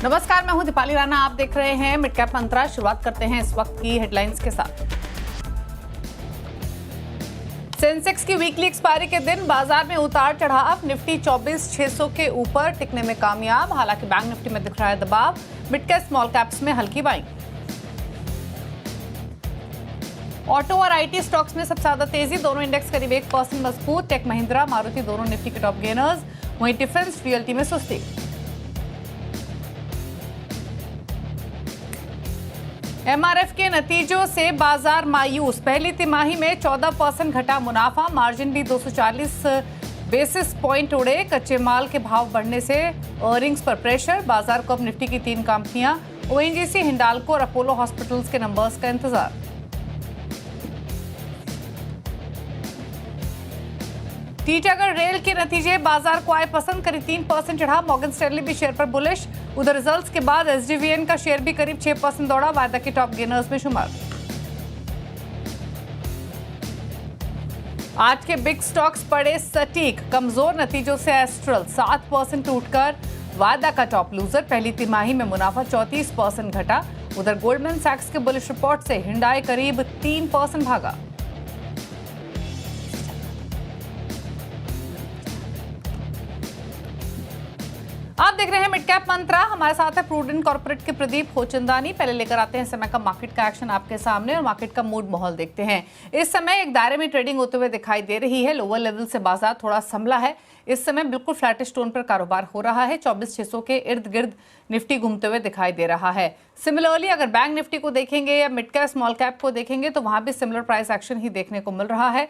नमस्कार, मैं हूं दीपाली राणा। आप देख रहे हैं मिड कैप मंत्रा। शुरुआत करते हैं इस वक्त की हेडलाइंस के साथ। सेंसेक्स की वीकली एक्सपायरी के दिन बाजार में उतार चढ़ाव। निफ्टी 24,600 के ऊपर टिकने में कामयाब। हालांकि बैंक निफ्टी में दिख रहा है दबाव। मिड कैप स्मॉल कैप्स में हल्की बाइंग। ऑटो और आईटी स्टॉक्स में सबसे ज्यादा तेजी। दोनों इंडेक्स करीब 1% मजबूत। टेक महिंद्रा, मारुति दोनों निफ्टी के टॉप गेनर्स। वहीं डिफेंस रियल्टी में सुस्ती। एमआरएफ के नतीजों से बाजार मायूस। पहली तिमाही में 14% घटा मुनाफा। मार्जिन भी 240 बेसिस पॉइंट उड़े। कच्चे माल के भाव बढ़ने से अर्निंग्स पर प्रेशर। बाजार को अब निफ्टी की 3 कंपनियां ओएनजीसी, हिंडाल्को और अपोलो हॉस्पिटल्स के नंबर्स का इंतजार। टीटागढ़ रेल के नतीजे बाजार को आए पसंद। करीब 3% चढ़ा। मॉर्गन स्टैनली भी शेयर पर बुलिश। उधर रिजल्ट्स के बाद एसडीवीएन का शेयर भी करीब 6% दौड़ा। वायदा के टॉप गेनर्स में शुमार। आज के बिग स्टॉक्स पड़े सटीक। कमजोर नतीजों से एस्ट्रल 7% टूटकर वायदा का टॉप लूजर। पहली तिमाही में मुनाफा 34% घटा। उधर गोल्डमैन सैक्स के बुलिश रिपोर्ट से हिंडाई करीब 3% भागा। आप देख रहे हैं मिड कैप मंत्रा। हमारे साथ है प्रूडेंट कॉर्पोरेट के प्रदीप खोचंदानी। पहले लेकर आते हैं समय का मार्केट का एक्शन आपके सामने और मार्केट का मूड माहौल देखते हैं। इस समय एक दायरे में ट्रेडिंग होते हुए दिखाई दे रही है। लोअर लेवल से बाजार थोड़ा संभला है। इस समय बिल्कुल फ्लैटिश टोन पर कारोबार हो रहा है। 24,600 के इर्द गिर्द निफ्टी घूमते हुए दिखाई दे रहा है। सिमिलरली अगर बैंक निफ्टी को देखेंगे या मिड कैप स्मॉल कैप को देखेंगे तो वहां भी सिमिलर प्राइस एक्शन ही देखने को मिल रहा है।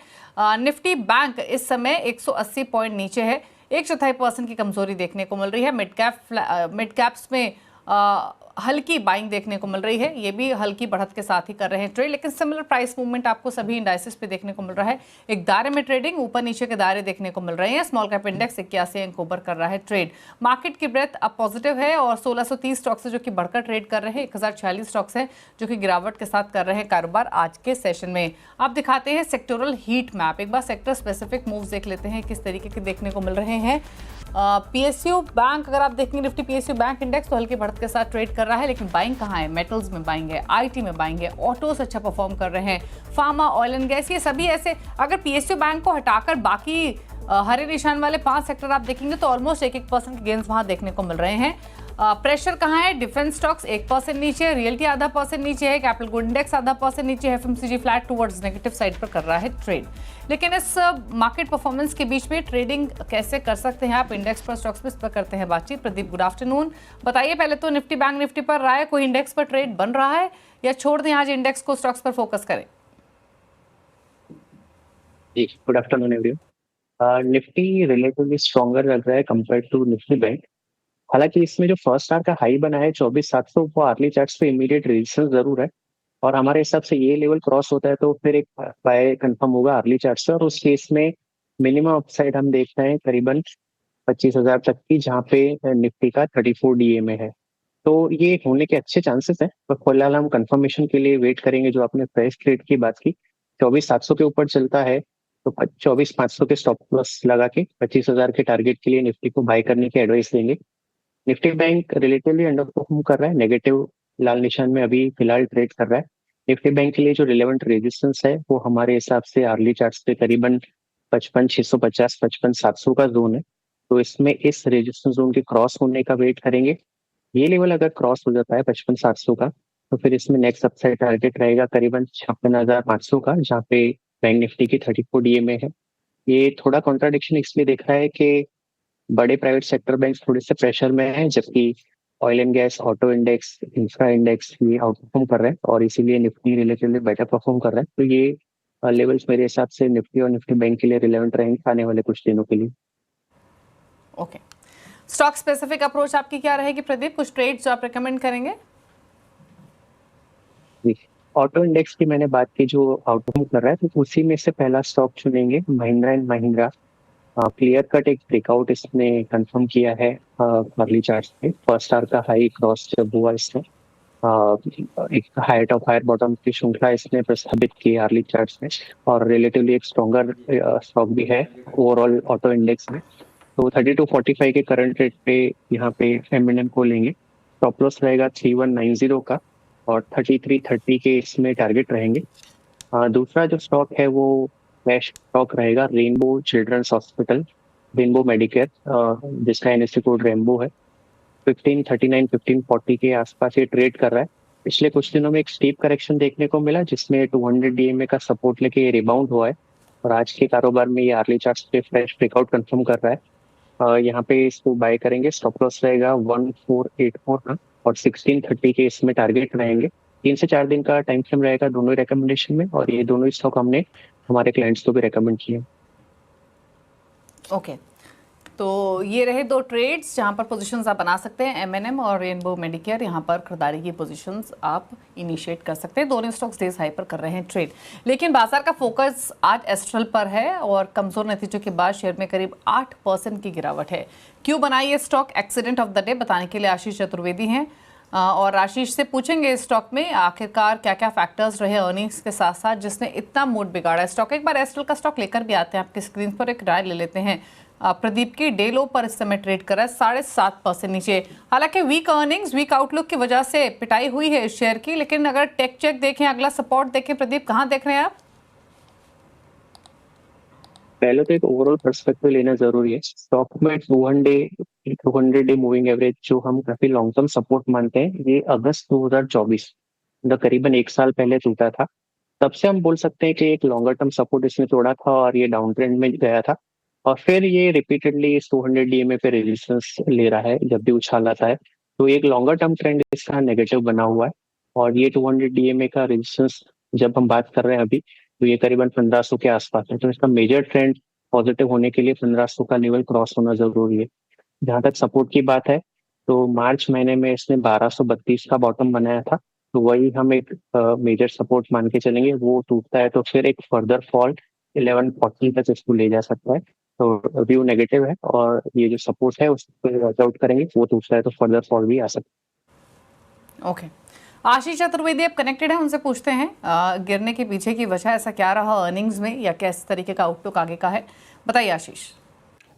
निफ्टी बैंक इस समय 180 पॉइंट नीचे है। 1/4% की कमजोरी देखने को मिल रही है। मिड कैप्स में हल्की बाइंग देखने को मिल रही है। ये भी हल्की बढ़त के साथ ही कर रहे हैं ट्रेड, लेकिन सिमिलर प्राइस मूवमेंट आपको सभी इंडाइसेस पे देखने को मिल रहा है। एक दायरे में ट्रेडिंग, ऊपर नीचे के दायरे देखने को मिल रहे हैं। स्मॉल कैप इंडेक्स 81 अंक ऊपर कर रहा है ट्रेड। मार्केट की ब्रेथ अब पॉजिटिव है और 1630 स्टॉक्स है जो कि बढ़कर ट्रेड कर रहे हैं। 1046 स्टॉक्स हैं जो कि गिरावट के साथ कर रहे हैं कारोबार आज के सेशन में। आप दिखाते हैं सेक्टोरल हीट मैप। एक बार सेक्टर स्पेसिफिक मूव्स देख लेते हैं किस तरीके के देखने को मिल रहे हैं। पीएसयू बैंक, अगर आप देखेंगे निफ्टी पीएसयू बैंक इंडेक्स तो हल्की बढ़त के साथ ट्रेड कर रहा है, लेकिन बाइंग कहाँ है? मेटल्स में बाइंग है, आईटी में बाइंग है, ऑटोस अच्छा परफॉर्म कर रहे हैं, फार्मा, ऑयल एंड गैस, ये सभी ऐसे। अगर पीएसयू बैंक को हटाकर बाकी हरे निशान वाले 5 सेक्टर आप देखेंगे तो ऑलमोस्ट 1% के गेंस वहां देखने को मिल रहे हैं। प्रेशर कहाँ है? डिफेंस स्टॉक्स 1% नीचे, रियल्टी आधा % नीचे है, कैपिटल गुड इंडेक्स आधा % नीचे है, FMCG flat towards negative side पर कर रहा है ट्रेड। लेकिन इस मार्केट परफॉर्मेंस के बीच में ट्रेडिंग कैसे कर सकते हैं आप इंडेक्स पर, स्टॉक्स पर करते हैं बातचीत। Pradeep, good afternoon. बताइए पहले तो निफ्टी बैंक निफ्टी पर राय, कोई इंडेक्स पर ट्रेड बन रहा है या छोड़ दें आज इंडेक्स को, स्टॉक्स पर फोकस करें? जी, good afternoon everyone. Nifty relatively stronger लग रहा है कंपेयर टू निफ्टी बैंक। हालांकि इसमें जो फर्स्ट आवर का हाई बना है 24,700, वो अर्ली चार्ट्स पे इमीडिएट रेजिस्टेंस जरूर है और हमारे हिसाब से ये लेवल क्रॉस होता है तो फिर एक बाय कंफर्म होगा अर्ली चार्ट से। और उस केस में मिनिमम अपसाइड हम देख रहे हैं करीबन 25,000 तक की, जहाँ पे निफ्टी का 34 डीए में है। तो ये होने के अच्छे चांसेस हैं, पर फिलहाल हम कंफर्मेशन के लिए वेट करेंगे। जो आपने फ्रेश ट्रेड की बात की, 24,700 के ऊपर चलता है तो 24,500 के स्टॉप लॉस लगा के 25,000 के टारगेट के लिए निफ्टी को बाय करने की एडवाइस देंगे। Nifty bank relatively under perform कर रहा है, नेगेटिव लाल निशान में अभी फिलहाल ट्रेड कर रहा है। निफ्टी बैंक के लिए जो रिलेवेंट रेजिस्टेंस है वो हमारे हिसाब से अर्ली चार्ट्स पे करीबन 55,650, 55,700 का जोन है। तो इसमें इस रेजिस्टेंस जोन के क्रॉस होने का वेट करेंगे। ये लेवल अगर क्रॉस हो जाता है 55,700 का, तो फिर इसमें नेक्स्ट अपसाइड टारगेट रहेगा करीबन 56,500 का, जहाँ पे बैंक निफ्टी की 34 डीए में है। ये थोड़ा कॉन्ट्राडिक्शन इसलिए दिख रहा है कि बड़े प्राइवेट सेक्टर बैंक थोड़े से प्रेशर में है, जबकि oil and gas, auto index, infra index ये आउट परफॉर्म कर रहे हैं और इसीलिए निफ्टी रिलेटिवली बेटर परफॉर्म कर रहा है। तो ये लेवल्स मेरे हिसाब से निफ्टी और निफ्टी बैंक के लिए रिलेवेंट रहेंगे आने वाले कुछ दिनों के लिए। ओके, स्टॉक स्पेसिफिक अप्रोच आपकी क्या रहेगी प्रदीप? कुछ ट्रेड्स जो आप रेकमेंड करेंगे? जी, ऑटो इंडेक्स की मैंने बात की जो आउट परफॉर्म कर रहा है, तो उसी में से पहला स्टॉक चुनेंगे Mahindra and Mahindra. Clear cut एक ब्रेकआउट इसने कंफर्म किया है अर्ली चार्ट्स पे। फर्स्ट आवर का हाई क्रॉस जब हुआ इसने, एक हाई टॉप हायर बॉटम की श्रृंखला इसने प्रस्तावित की अर्ली चार्ट्स में और रिलेटिवली एक स्ट्रॉन्गर स्टॉक भी है ओवरऑल ऑटो इंडेक्स में। तो 3245 के करंट रेट पे यहाँ पे एम को लेंगे स्टॉप लॉस रहेगा 3190 का और 3330 के इसमें टारगेट रहेंगे। दूसरा जो स्टॉक है वो कैश स्टॉक रहेगा rainbow children's hospital, rainbow medicare, जिसका एनएससी कोड रेनबो है। 1539 1540 के आसपास ये ट्रेड कर रहा है। पिछले कुछ दिनों में एक स्टीप करेक्शन देखने को मिला जिसमें 200 डीएमए का सपोर्ट लेके ये रिबाउंड हुआ है और आज के कारोबार में ये अर्ली चार्ट्स पे फ्रेश ब्रेकआउट कंफर्म कर रहा है। यहाँ पे इसको बाय करेंगे, स्टॉप लॉस रहेगा 1484 का और 1630 के इसमें टारगेट रहेंगे। 3 से 4 दिन का टाइम फ्रेम रहेगा दोनों रिकमेंडेशन में और ये दोनों स्टॉक हमने हमारे क्लाइंट्स को भी रिकमेंड किए। ओके, तो ये रहे दो ट्रेड्स जहां पर पोजीशंस आप बना सकते हैं, एमएनएम और रेनबो मेडिकेयर। यहां पर खरीदारी की पोजीशंस आप इनिशिएट कर सकते हैं। दोनों स्टॉक्स डेज हाई पर कर रहे हैं ट्रेड, लेकिन बाजार का फोकस आज एस्ट्रल पर है और कमजोर नतीजों के बाद शेयर में करीब 8% की गिरावट है। क्यों बनाई ये stock, accident of the day बताने के लिए आशीष चतुर्वेदी हैं और आशीष से पूछेंगे इस स्टॉक में आखिरकार क्या क्या फैक्टर्स रहे अर्निंग्स के साथ साथ जिसने इतना मूड बिगाड़ा स्टॉक। एक बार एस्ट्रल का स्टॉक लेकर भी आते हैं आपकी स्क्रीन पर, एक राय ले लेते हैं। प्रदीप की डे लो पर इस समय ट्रेड कर रहा है 7.5% नीचे। हालांकि वीक अर्निंग्स, वीक आउटलुक की वजह से पिटाई हुई है इस शेयर की, लेकिन अगर टेक चेक देखें, अगला सपोर्ट देखें, प्रदीप कहां देख रहे हैं आप? पहले तो एक ओवरऑल पर्सपेक्टिव लेना जरूरी है। स्टॉक में 200 डे मूविंग एवरेज जो हम काफी लॉन्ग टर्म सपोर्ट मानते हैं, ये अगस्त 2024 मतलब करीबन 1 साल पहले टूटा था। तब से हम बोल सकते हैं कि एक लॉन्गर टर्म सपोर्ट इसने तोड़ा था और ये डाउन ट्रेंड में गया था और फिर ये रिपीटेडली इस 200 डीएमए पे रेजिस्टेंस ले रहा है जब भी उछाल आता है। तो एक लॉन्गर टर्म ट्रेंड इसका नेगेटिव बना हुआ है और ये 200 डीएमए का रेजिस्टेंस जब हम बात कर रहे हैं अभी, तो ये करीबन 1500 के आसपास है। तो इसका मेजर ट्रेंड पॉजिटिव होने के लिए 1500 का लेवल क्रॉस होना जरूरी है। जहां तक सपोर्ट की बात है, तो मार्च महीने में इसने 1232 का बॉटम बनाया था, तो वही हम एक मेजर सपोर्ट मान के चलेंगे। वो टूटता है तो फिर एक फर्दर फॉल 1140 तक इसको ले जा सकता है। तो व्यू नेगेटिव है और ये जो सपोर्ट है उस पर वर्कआउट करेंगे, वो टूटता है तो फर्दर फॉल भी आ सकता है। ओके, आशीष चतुर्वेदी अब कनेक्टेड है, उनसे पूछते हैं गिरने के पीछे की वजह ऐसा क्या रहा अर्निंग्स में या किस तरीके का आउटलुक आगे का है, बताइए आशीष।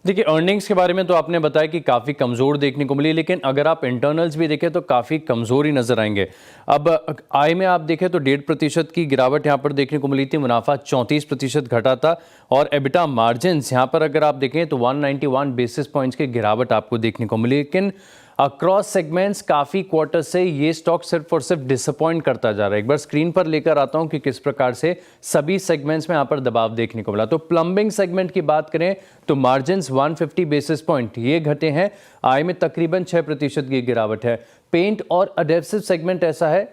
देखिए, अर्निंग्स के बारे में तो आपने बताया कि काफ़ी कमज़ोर देखने को मिली, लेकिन अगर आप इंटरनल्स भी देखें तो काफ़ी कमज़ोर ही नज़र आएंगे। अब आय में आप देखें तो 1.5% की गिरावट यहाँ पर देखने को मिली थी, मुनाफा 34% घटा था और एबिटा मार्जिन्स यहाँ पर अगर आप देखें तो 191 बेसिस पॉइंट्स की गिरावट आपको देखने को मिली। लेकिन अक्रॉस सेगमेंट्स काफ़ी क्वार्टर से ये स्टॉक सिर्फ और सिर्फ डिसअपॉइंट करता जा रहा है। एक बार स्क्रीन पर लेकर आता हूं कि किस प्रकार से सभी सेगमेंट्स में यहाँ पर दबाव देखने को मिला। तो प्लम्बिंग सेगमेंट की बात करें तो मार्जिन्स 150 बेसिस पॉइंट ये घटे हैं, आय में तकरीबन 6% की गिरावट है। पेंट और अडेसिव सेगमेंट ऐसा है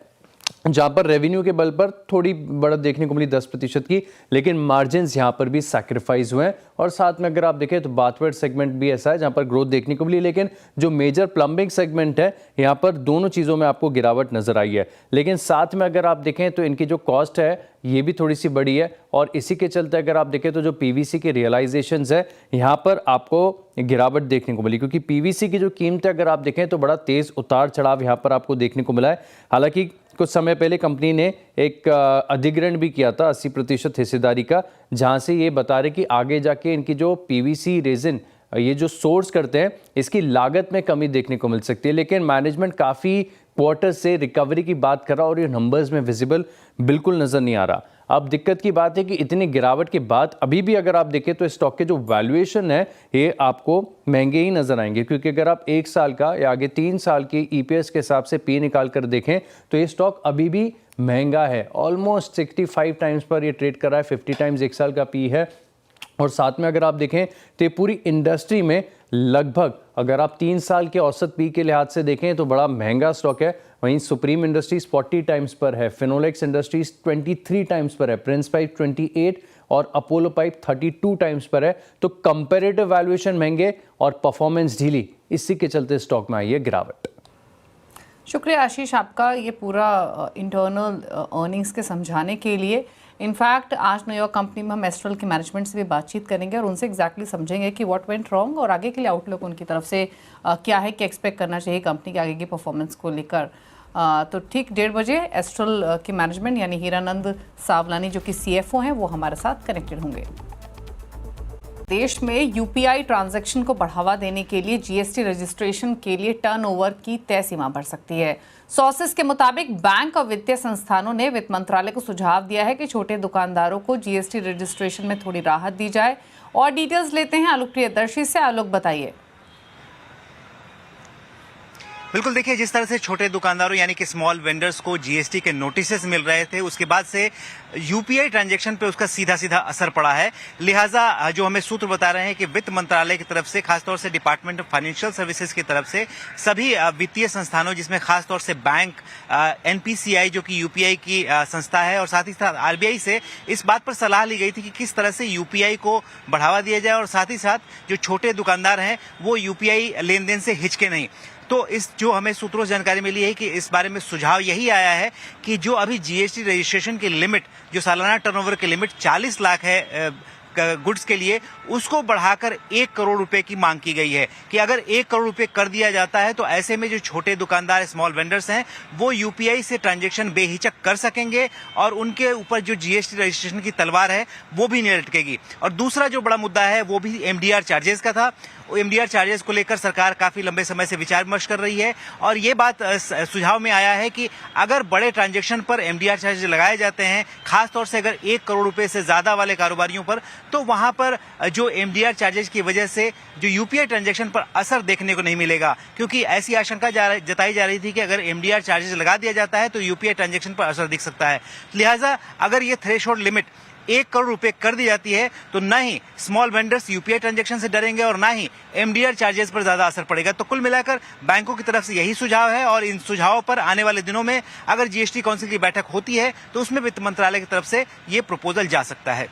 जहां पर रेवेन्यू के बल पर थोड़ी बढ़त देखने को मिली 10% की, लेकिन मार्जिन्स यहां पर भी सैक्रिफाइस हुए हैं। और साथ में अगर आप देखें तो बाथवेयर सेगमेंट भी ऐसा है जहां पर ग्रोथ देखने को मिली, लेकिन जो मेजर प्लम्बिंग सेगमेंट है यहां पर दोनों चीज़ों में आपको गिरावट नजर आई है। लेकिन साथ में अगर आप देखें तो इनकी जो कॉस्ट है ये भी थोड़ी सी बड़ी है और इसी के चलते अगर आप देखें तो जो पीवीसी के रियलाइजेशंस है यहाँ पर आपको गिरावट देखने को मिली, क्योंकि पीवीसी की जो कीमत अगर आप देखें तो बड़ा तेज उतार चढ़ाव यहाँ पर आपको देखने को मिला है। हालांकि कुछ समय पहले कंपनी ने एक अधिग्रहण भी किया था 80% हिस्सेदारी का, जहां से ये बता रहे कि आगे जाके इनकी जो पीवीसी रेजिन ये जो सोर्स करते हैं इसकी लागत में कमी देखने को मिल सकती है। लेकिन मैनेजमेंट काफ़ी क्वार्टर से रिकवरी की बात कर रहा और ये नंबर्स में विजिबल बिल्कुल नज़र नहीं आ रहा। अब दिक्कत की बात है कि इतनी गिरावट के बाद अभी भी अगर आप देखें तो स्टॉक के जो वैल्यूएशन है ये आपको महंगे ही नजर आएंगे, क्योंकि अगर आप 1 साल का या आगे 3 साल की ईपीएस के हिसाब से पी निकाल कर देखें तो ये स्टॉक अभी भी महंगा है। ऑलमोस्ट 65 टाइम्स पर ये ट्रेड कर रहा है, 50 टाइम्स 1 साल का पी है। और साथ में अगर आप देखें तो ये पूरी इंडस्ट्री में लगभग अगर आप 3 साल के औसत पी के लिहाज से देखें तो बड़ा महंगा स्टॉक है। वहीं सुप्रीम इंडस्ट्रीज 40 टाइम्स पर है, फिनोलेक्स इंडस्ट्रीज 23 टाइम्स पर है, प्रिंस पाइप 28 और अपोलो पाइप 32 टाइम्स पर है। तो कंपैरेटिव वैल्यूएशन महंगे और परफॉर्मेंस ढीली, इसी के चलते स्टॉक में आई है गिरावट। शुक्रिया आशीष आपका ये पूरा इंटरनल अर्निंग्स के समझाने के लिए। इनफैक्ट आज न्यूयॉर्क कंपनी में हम एस्ट्रल के मैनेजमेंट से भी बातचीत करेंगे और उनसे एग्जैक्टली समझेंगे कि व्हाट वेंट रॉन्ग और आगे के लिए आउटलुक उनकी तरफ से क्या है, क्या एक्सपेक्ट करना चाहिए कंपनी के आगे की परफॉर्मेंस को लेकर। तो ठीक 1:30 बजे एस्ट्रल के मैनेजमेंट यानी हीरानंद सावलानी जो कि CFO हैं वो हमारे साथ कनेक्टेड होंगे। देश में यूपीआई ट्रांजैक्शन को बढ़ावा देने के लिए जीएसटी रजिस्ट्रेशन के लिए टर्नओवर की तय सीमा बढ़ सकती है। सोर्सेस के मुताबिक बैंक और वित्तीय संस्थानों ने वित्त मंत्रालय को सुझाव दिया है कि छोटे दुकानदारों को जीएसटी रजिस्ट्रेशन में थोड़ी राहत दी जाए। और डिटेल्स लेते हैं आलोक प्रियदर्शी से। आलोक, बताइए। बिल्कुल, देखिए, जिस तरह से छोटे दुकानदारों यानी कि स्मॉल वेंडर्स को जीएसटी के नोटिसेस मिल रहे थे, उसके बाद से यूपीआई ट्रांजैक्शन पे उसका सीधा सीधा असर पड़ा है। लिहाजा जो हमें सूत्र बता रहे हैं कि वित्त मंत्रालय की तरफ से, खासतौर से डिपार्टमेंट ऑफ फाइनेंशियल सर्विसेज की तरफ से, सभी वित्तीय संस्थानों जिसमें खासतौर से बैंक, एनपीसीआई जो कि यूपीआई की संस्था है, और साथ ही साथ आरबीआई से इस बात पर सलाह ली गई थी कि किस तरह से यूपीआई को बढ़ावा दिया जाए और साथ ही साथ जो छोटे दुकानदार हैं वो यूपीआई लेन देन से हिचके नहीं। तो इस जो हमें सूत्रों से जानकारी मिली है कि इस बारे में सुझाव यही आया है कि जो अभी जीएसटी रजिस्ट्रेशन की लिमिट, जो सालाना टर्नओवर की लिमिट 40 लाख है गुड्स के लिए, उसको बढ़ाकर 1 करोड़ रुपए की मांग की गई है कि अगर 1 करोड़ रुपए कर दिया जाता है तो ऐसे में जो छोटे दुकानदार, स्मॉल वेंडर्स हैं, वो यूपीआई से ट्रांजैक्शन बेहिचक कर सकेंगे और उनके ऊपर जो जीएसटी रजिस्ट्रेशन की तलवार है वो भी नहीं लटकेगी। और दूसरा जो बड़ा मुद्दा है वो भी एमडीआर चार्जेस का था। एमडीआर चार्जेस को लेकर सरकार काफी लंबे समय से विचार विमर्श कर रही है और ये बात सुझाव में आया है कि अगर बड़े ट्रांजैक्शन पर एमडीआर चार्जेस लगाए जाते हैं, खासतौर से अगर 1 करोड़ रुपए से ज्यादा वाले कारोबारियों पर, तो वहां पर जो एमडीआर चार्जेस की वजह से जो यूपीआई ट्रांजैक्शन पर असर देखने को नहीं मिलेगा, क्योंकि ऐसी आशंका जताई जा रही थी कि अगर एमडीआर चार्जेस लगा दिया जाता है तो यूपीआई ट्रांजैक्शन पर असर दिख सकता है। लिहाजा अगर ये थ्रेशोल्ड लिमिट 1 करोड़ रुपए कर दी जाती है तो न ही स्मॉल वेंडर्स यूपीआई ट्रांजैक्शन से डरेंगे और न ही एमडीआर चार्जेस पर ज्यादा असर पड़ेगा। तो कुल मिलाकर बैंकों की तरफ से यही सुझाव है और इन सुझावों पर आने वाले दिनों में अगर जीएसटी काउंसिल की बैठक होती है तो उसमें वित्त मंत्रालय की तरफ से ये प्रपोजल जा सकता है।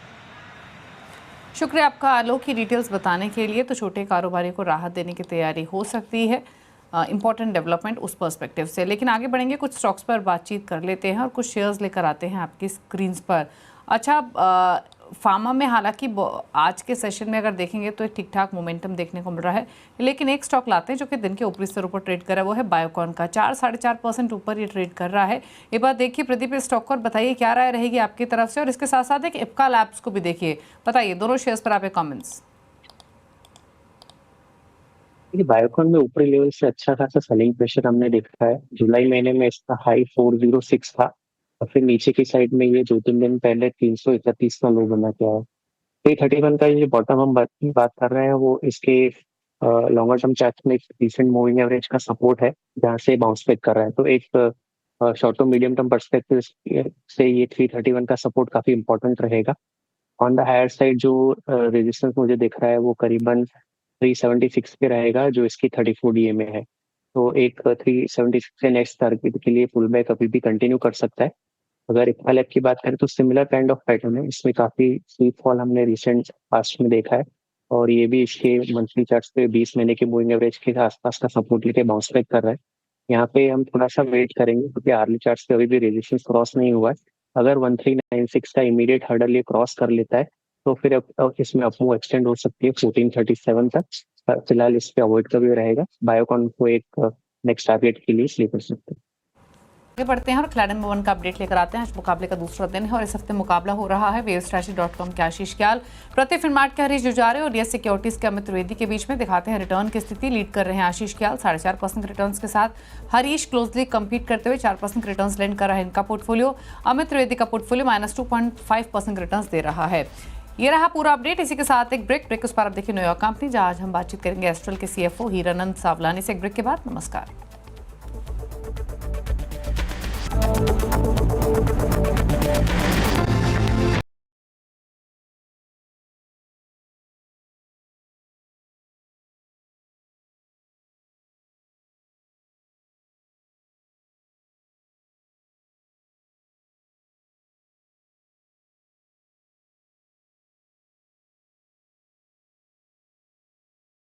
शुक्रिया आपका आलोक की डिटेल्स बताने के लिए। तो छोटे कारोबारी को राहत देने की तैयारी हो सकती है, इंपॉर्टेंट डेवलपमेंट उस पर्सपेक्टिव से। लेकिन आगे बढ़ेंगे, कुछ स्टॉक्स पर बातचीत कर लेते हैं और कुछ शेयर्स लेकर आते हैं आपकी स्क्रीन पर। अच्छा, फार्मा में हालांकि आज के सेशन में अगर देखेंगे तो एक ठीक ठाक मोमेंटम देखने को मिल रहा है, लेकिन एक स्टॉक लाते हैं जो कि दिन के ऊपरी स्तर पर ट्रेड कर रहा है, वो है बायोकॉन का। 4-4.5% ऊपर ये ट्रेड कर रहा है। ये बात देखिए प्रदीप, इस स्टॉक पर बताइए क्या राय रहेगी आपकी तरफ से, और इसके साथ साथ एक इप्का लैब्स को भी देखिए, बताइए दोनों शेयर्स पर आपके कॉमेंट्स। बायोकॉन में ऊपरी लेवल से अच्छा खासा सेलिंग प्रेशर हमने देखा है। जुलाई महीने में इसका हाई 406 था और फिर नीचे की साइड में ये 2-3 दिन पहले 331 का लो बना के आया। 331 का ये बॉटम हम बात कर रहे हैं, वो इसके लॉन्गर टर्म चार्ट में एक रिसेंट मूविंग एवरेज का सपोर्ट है जहाँ से बाउंस बैक कर रहा है। तो एक short term medium term perspective से ये 331 का सपोर्ट काफी इंपॉर्टेंट रहेगा। ऑन द हायर साइड जो रेजिस्टेंस मुझे दिख रहा है वो करीबन 376 पे रहेगा, जो इसकी 34 DA में है। तो एक 376 से नेक्स्ट टारगेट के लिए पुल बैक अभी भी कंटिन्यू कर सकता है। अगर इप्का लैब की बात करें तो सिमिलर काइंड ऑफ पैटर्न है, इसमें काफी स्टीप फॉल हमने रिसेंट पास्ट में देखा है और ये भी इसके मंथली चार्ट्स पे 20 महीने के मूविंग एवरेज के आसपास का सपोर्ट लेके बाउंस बैक कर रहा है। यहाँ पे हम थोड़ा सा वेट करेंगे क्योंकि आर्ली चार्ट्स पे अभी भी रेजिस्टेंस क्रॉस नहीं हुआ है। अगर 1396 का इमीडिएट हर्डल ये क्रॉस कर लेता है तो फिर इसमें अपमूव एक्सटेंड हो सकती है 1437 तक। फिलहाल इस पे अवॉइड का भी रहेगा। बायोकॉन को एक नेक्स्ट टारगेट के लिए स्लीप कर सकते हैं। आगे बढ़ते हैं और क्लैडन भवन का अपडेट लेकर आते हैं। आज मुकाबले का दूसरा दिन है और इस हफ्ते मुकाबला हो रहा है वेवस्ट्रैटेजी.com के आशीष क्याल, प्रति फिनमार्ट के हरीश जुजारे और यस सिक्योरिटीज के अमित त्रिवेदी के बीच में। दिखाते हैं रिटर्न की स्थिति। लीड कर रहे हैं आशीष क्याल 4.5% रिटर्न के साथ। हरीश क्लोजली कंपीट करते हुए 4% रिटर्न लैंड कर रहा है इनका पोर्टफोलियो। अमित त्रिवेदी का पोर्टफोलियो -2.5% रिटर्न दे रहा है। ये रहा पूरा अपडेट। इसी के साथ एक ब्रेक उस पर आप देखिए न्यूयॉर्क कंपनी, जहां आज हम बातचीत करेंगे एस्ट्रल के CFO हीरानंद सावलानी से। एक ब्रेक के बाद नमस्कार।